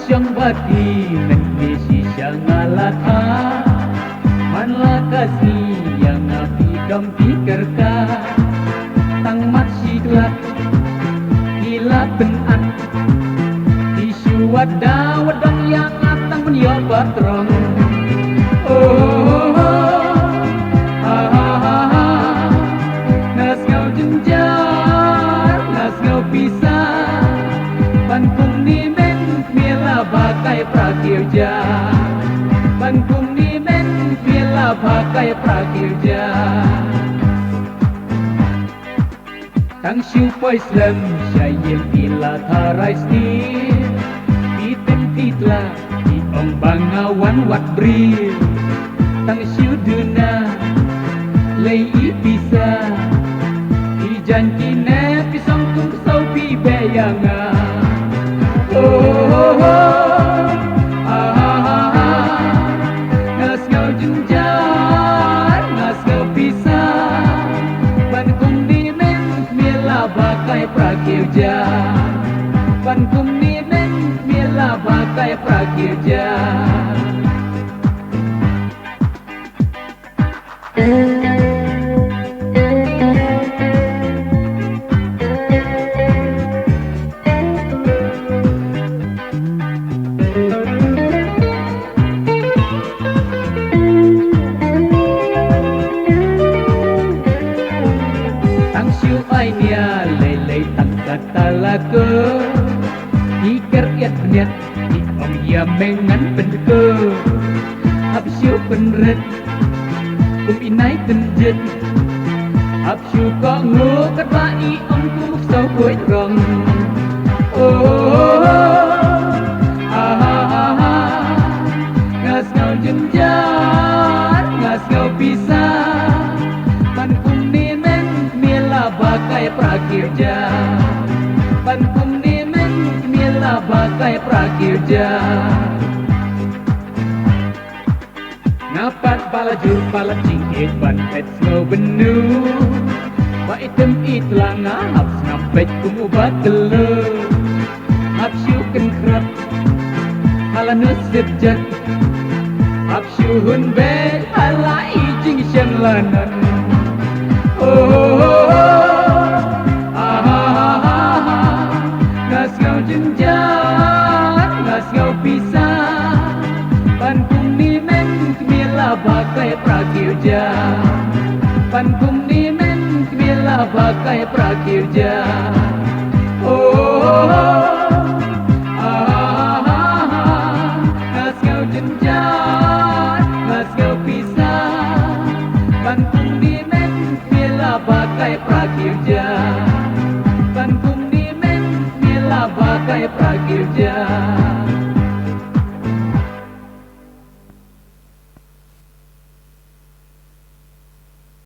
siyang bati nagmisi siya nga lata manlakas niya nga pikam pikir ka tangmat siklat gila benan isu wadang yang atang menyo batrong nas ngau jenjar nas ngau pisah Bangkung ni men mila bakai prakirja Bangkung ni men mila bakai prakirja Tang siu poi slam syayim ila tarai stir Pitem titla di ong bangawan wat bril Tang siu duna lei ipisa Di janji ne pisang tung sau pi bayanga nas ngau jenjar nas ngau pisah Bangkung ni men mila bakai prakirja Bangkung ni men mila bakai prakirja Nia lelei tangkat talaga Iker iat beniat di om ya mengan pendeke Absyu penret kum inai tenjet Absyu kok ngukat bai om kumuk sau kuit rong Ngas ngau jenjar ngas ngau pisah Bangkung ni men mila bakai prakirja Bangkung ni men mila bakai prakirja Ngapat palaju palat cingkit ban pet ngau benu Ba item itlang haps ngampet kumubat tele Hapsyu kenkrap halanus sejat Hapsyu hun bel hala ijing syang lanan Nas ngau jenjar, nas ngau pisah Bangkung ni men mila bakai prakirja Bangkung ni men mila bakai prakirja Nas ngau jenjar, nas ngau pisah Bangkung ni men mila bakai prakirja Bangkung ni men mila bakai prakirja